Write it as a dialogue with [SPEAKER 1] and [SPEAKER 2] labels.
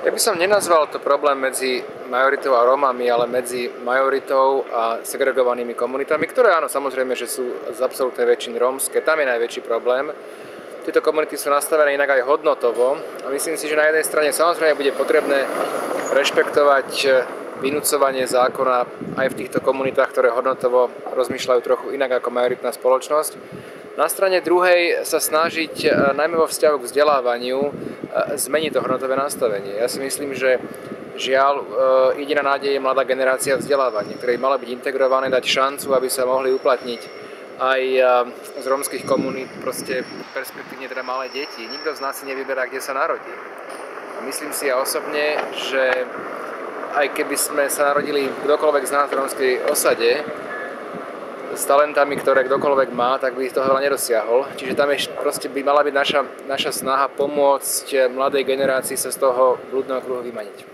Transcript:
[SPEAKER 1] Ja by som nenazval to problém medzi majoritou a Rómami, ale medzi majoritou a segregovanými komunitami, ktoré áno, samozrejme, že sú z absolútnej väčšiny rómske. Tam je najväčší problém. Tieto komunity sú nastavené inak aj hodnotovo a myslím si, že na jednej strane samozrejme bude potrebné rešpektovať vynúcovanie zákona aj v týchto komunitách, ktoré hodnotovo rozmýšľajú trochu inak ako majoritná spoločnosť. Na strane druhej sa snažiť najmä vo vzťahu k vzdelávaniu zmeniť to hodnotové nastavenie. Ja si myslím, že žiaľ jediná nádej je mladá generácia vzdelávania, ktoré mala byť integrované, dať šancu, aby sa mohli uplatniť aj z rómskych komunít, proste perspektívne teda malé deti. Nikto z nás si nevyberá, kde sa narodí. A myslím si ja osobne, že aj keby sme sa narodili kdokoľvek z nás v rómskej osade, s talentami, ktoré kdokoľvek má, tak by toho veľa nedosiahol. Čiže tam je, proste by mala byť naša snaha pomôcť mladej generácii sa z toho blúdneho kruhu vymaniť.